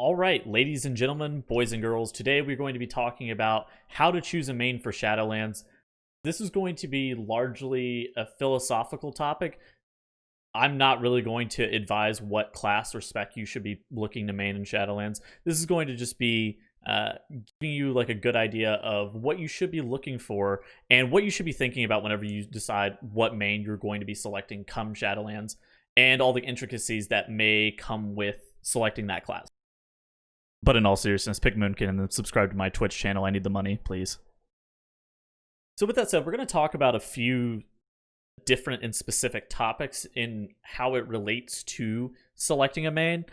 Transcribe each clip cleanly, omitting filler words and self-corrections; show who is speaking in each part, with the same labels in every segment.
Speaker 1: All right, ladies and gentlemen, boys and girls, today we're going to be talking about how to choose a main for Shadowlands. This is going to be largely a philosophical topic. I'm not really going to advise what class or spec you should be looking to main in Shadowlands. This is going to just be giving you like a good idea of what you should be looking for and what you should be thinking about whenever you decide what main you're going to be selecting come Shadowlands, and all the intricacies that may come with selecting that class. But in all seriousness, pick Moonkin and then subscribe to my Twitch channel. I need the money, please. So with that said, we're going to talk about a few different and specific topics in how it relates to selecting a main.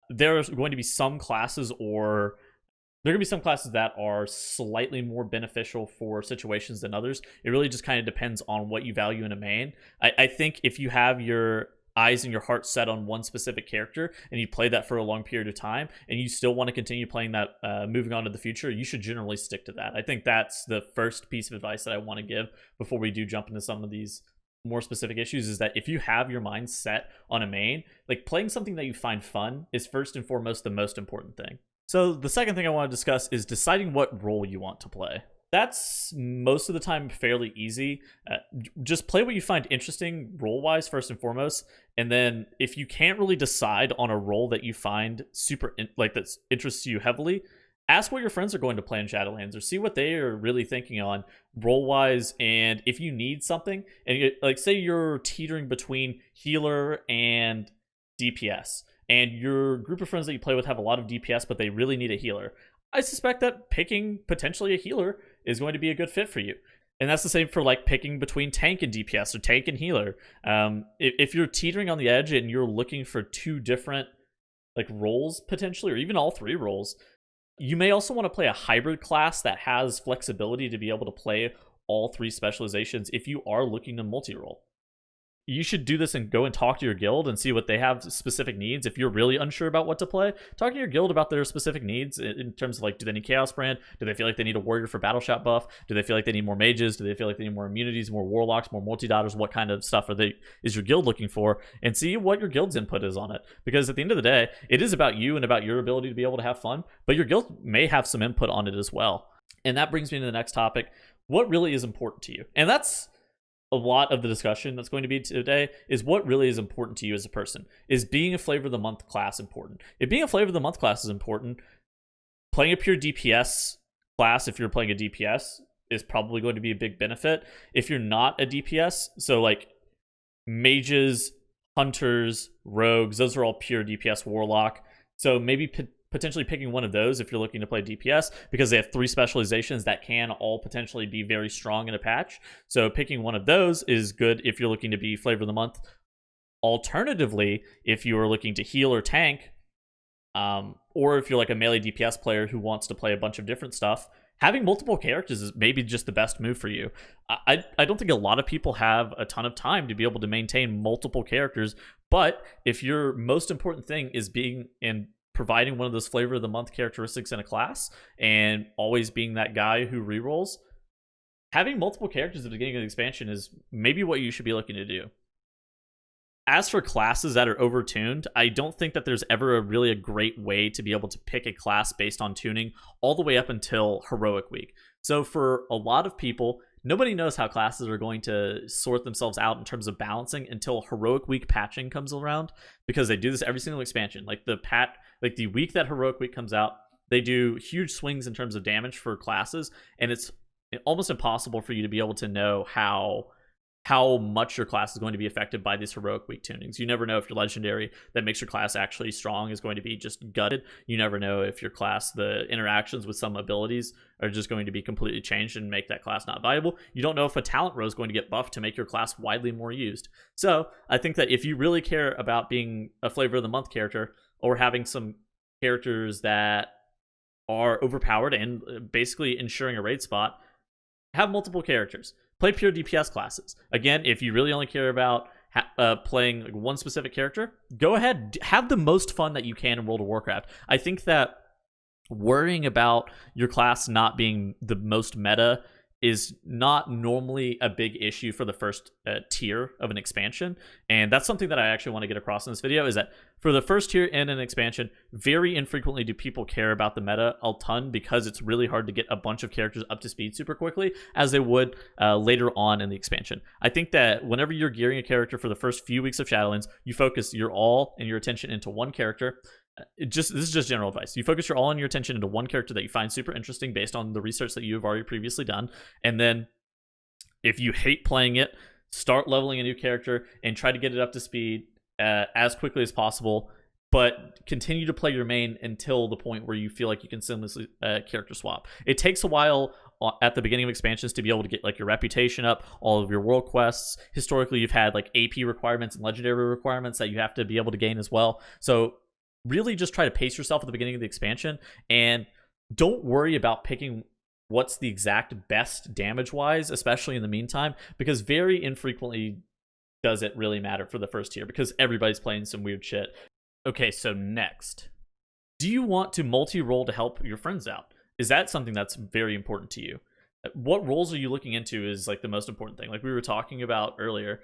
Speaker 1: There's going to be some classes that are slightly more beneficial for situations than others. It really just kind of depends on what you value in a main. I think if you have your eyes and your heart set on one specific character and you play that for a long period of time and you still want to continue playing that moving on to the future, you should generally stick to that. I think that's the first piece of advice that I want to give before we do jump into some of these more specific issues, is that if you have your mind set on a main, like, playing something that you find fun is first and foremost the most important thing. So the second thing I want to discuss is deciding what role you want to play. That's most of the time fairly easy. Just play what you find interesting role-wise first and foremost, and then if you can't really decide on a role that you find that interests you heavily, ask what your friends are going to play in Shadowlands, or see what they are really thinking on role-wise. And if you need something, and say you're teetering between healer and DPS, and your group of friends that you play with have a lot of DPS, but they really need a healer, I suspect that picking potentially a healer is going to be a good fit for you. And that's the same for like picking between tank and DPS or tank and healer. If you're teetering on the edge and you're looking for two different like roles potentially, or even all three roles, you may also want to play a hybrid class that has flexibility to be able to play all three specializations if you are looking to multi-role. You should do this and go and talk to your guild and see what they have specific needs. If you're really unsure about what to play, talk to your guild about their specific needs in terms of, like, do they need Chaos Brand? Do they feel like they need a Warrior for Battle Shot buff? Do they feel like they need more mages? Do they feel like they need more immunities, more warlocks, more multi-dotters? What kind of stuff is your guild looking for? And see what your guild's input is on it. Because at the end of the day, it is about you and about your ability to be able to have fun, but your guild may have some input on it as well. And that brings me to the next topic. What really is important to you? And that's a lot of the discussion that's going to be today, is what really is important to you as a person. Is being a flavor of the month class important? If being a flavor of the month class is important, playing a pure DPS class, if you're playing a DPS, is probably going to be a big benefit. If you're not a DPS, so like mages, hunters, rogues, those are all pure DPS warlock. So maybe potentially picking one of those if you're looking to play DPS, because they have three specializations that can all potentially be very strong in a patch. So picking one of those is good if you're looking to be flavor of the month. Alternatively, if you are looking to heal or tank, or if you're like a melee DPS player who wants to play a bunch of different stuff, having multiple characters is maybe just the best move for you. I don't think a lot of people have a ton of time to be able to maintain multiple characters, but if your most important thing is being in providing one of those flavor of the month characteristics in a class and always being that guy who rerolls, having multiple characters at the beginning of the expansion is maybe what you should be looking to do. As for classes that are overtuned, I don't think that there's ever really a great way to be able to pick a class based on tuning all the way up until Heroic Week. So for a lot of people, nobody knows how classes are going to sort themselves out in terms of balancing until Heroic Week patching comes around, because they do this every single expansion. Like the week that Heroic Week comes out, they do huge swings in terms of damage for classes, and it's almost impossible for you to be able to know how much your class is going to be affected by these Heroic Week tunings. You never know if your legendary that makes your class actually strong is going to be just gutted. You never know if your class, the interactions with some abilities are just going to be completely changed and make that class not viable. You don't know if a talent row is going to get buffed to make your class widely more used. So I think that if you really care about being a flavor of the month character, or having some characters that are overpowered and basically ensuring a raid spot, have multiple characters. Play pure DPS classes. Again, if you really only care about playing like one specific character, go ahead, have the most fun that you can in World of Warcraft. I think that worrying about your class not being the most meta is not normally a big issue for the first tier of an expansion. And that's something that I actually want to get across in this video, is that For the first tier and an expansion, very infrequently do people care about the meta a ton because it's really hard to get a bunch of characters up to speed super quickly, as they would later on in the expansion. I think that whenever you're gearing a character for the first few weeks of Shadowlands, you focus your all and your attention into one character. This is just general advice. You focus your all and your attention into one character that you find super interesting based on the research that you have already previously done, and then if you hate playing it, start leveling a new character and try to get it up to speed as quickly as possible, but continue to play your main until the point where you feel like you can seamlessly character swap. It takes a while at the beginning of expansions to be able to get like your reputation up, all of your world quests. Historically, you've had like AP requirements and legendary requirements that you have to be able to gain as well. So really just try to pace yourself at the beginning of the expansion, and don't worry about picking what's the exact best damage wise, especially in the meantime, because very infrequently does it really matter for the first tier because everybody's playing some weird shit. Okay, so next, do you want to multi-roll to help your friends out? Is that something that's very important to you? What roles are you looking into is like the most important thing. Like we were talking about earlier,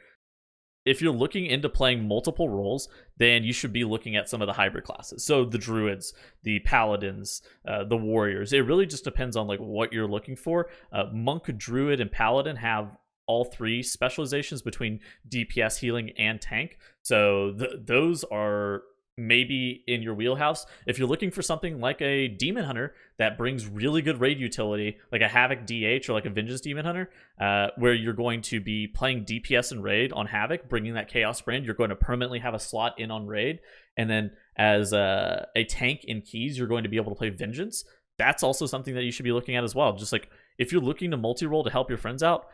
Speaker 1: if you're looking into playing multiple roles, then you should be looking at some of the hybrid classes. So the druids, the paladins, the warriors. It really just depends on like what you're looking for. Monk, druid, and paladin have all three specializations between DPS, healing, and tank. So those are maybe in your wheelhouse. If you're looking for something like a demon hunter that brings really good raid utility, like a Havoc DH or like a Vengeance Demon Hunter, where you're going to be playing DPS and raid on Havoc, bringing that Chaos brand, you're going to permanently have a slot in on raid. And then as a tank in keys, you're going to be able to play Vengeance. That's also something that you should be looking at as well. Just like if you're looking to multi-roll to help your friends out,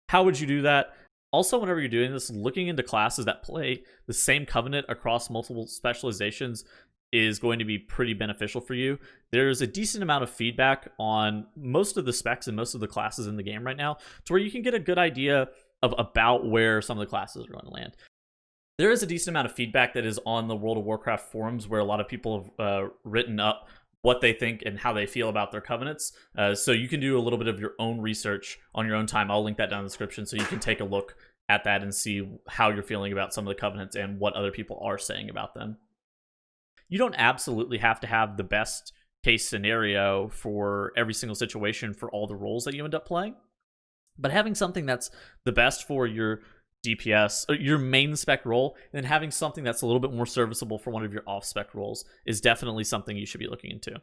Speaker 1: how would you do that? Also, whenever you're doing this, looking into classes that play the same covenant across multiple specializations is going to be pretty beneficial for you. There's a decent amount of feedback on most of the specs and most of the classes in the game right now to where you can get a good idea of about where some of the classes are going to land. There is a decent amount of feedback that is on the World of Warcraft forums where a lot of people have written up what they think and how they feel about their covenants. So you can do a little bit of your own research on your own time. I'll link that down in the description so you can take a look at that and see how you're feeling about some of the covenants and what other people are saying about them. You don't absolutely have to have the best case scenario for every single situation for all the roles that you end up playing, but having something that's the best for your DPS, or your main spec role, and then having something that's a little bit more serviceable for one of your off-spec roles is definitely something you should be looking into.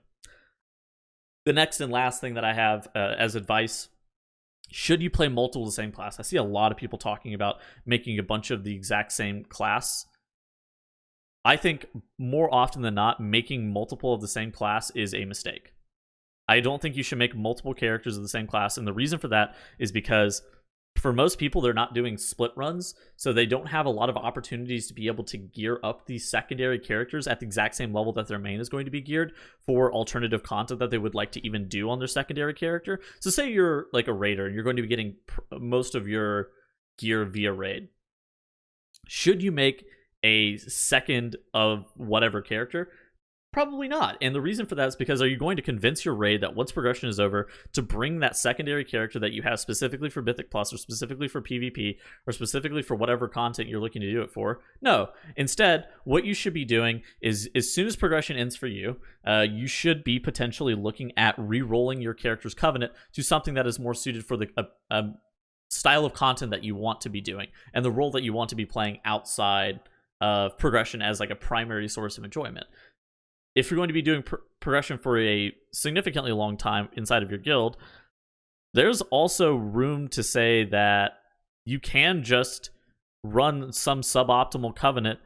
Speaker 1: The next and last thing that I have as advice, should you play multiple of the same class? I see a lot of people talking about making a bunch of the exact same class. I think more often than not, making multiple of the same class is a mistake. I don't think you should make multiple characters of the same class, and the reason for that is because for most people, they're not doing split runs, so they don't have a lot of opportunities to be able to gear up these secondary characters at the exact same level that their main is going to be geared for alternative content that they would like to even do on their secondary character. So say you're like a raider and you're going to be getting most of your gear via raid. Should you make a second of whatever character? Probably not. And the reason for that is because are you going to convince your raid that once progression is over to bring that secondary character that you have specifically for Mythic Plus or specifically for PvP or specifically for whatever content you're looking to do it for? No. Instead, what you should be doing is as soon as progression ends for you, you should be potentially looking at re-rolling your character's covenant to something that is more suited for the style of content that you want to be doing and the role that you want to be playing outside of progression as like a primary source of enjoyment. If you're going to be doing progression for a significantly long time inside of your guild, there's also room to say that you can just run some suboptimal covenant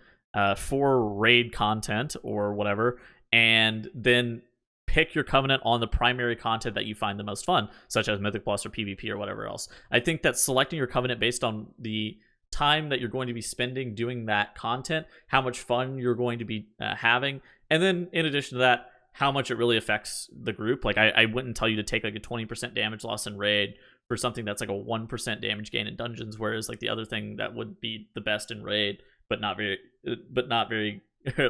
Speaker 1: for raid content or whatever, and then pick your covenant on the primary content that you find the most fun, such as Mythic Plus or PvP or whatever else. I think that selecting your covenant based on the time that you're going to be spending doing that content, how much fun you're going to be having, and then in addition to that, how much it really affects the group. Like I wouldn't tell you to take like a 20% damage loss in raid for something that's like a 1% damage gain in dungeons, whereas like the other thing that would be the best in raid but not very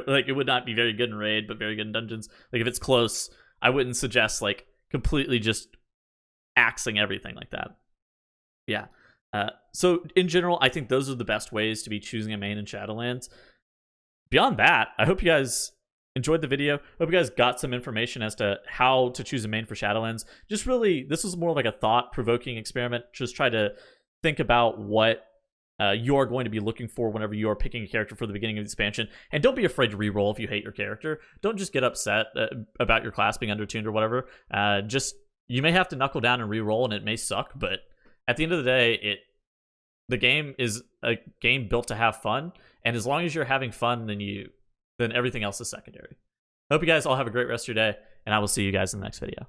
Speaker 1: like it would not be very good in raid but very good in dungeons. Like if it's close, I wouldn't suggest like completely just axing everything like that. Yeah. So in general, I think those are the best ways to be choosing a main in Shadowlands. beyond that, I hope you guys enjoyed the video. Hope you guys got some information as to how to choose a main for Shadowlands. Just really, this was more like a thought-provoking experiment. Just try to think about what you are going to be looking for whenever you are picking a character for the beginning of the expansion. And don't be afraid to reroll if you hate your character. Don't just get upset about your class being undertuned or whatever. Just, you may have to knuckle down and reroll, and it may suck, but at the end of the day, the game is a game built to have fun, and as long as you're having fun, then everything else is secondary. I hope you guys all have a great rest of your day, and I will see you guys in the next video.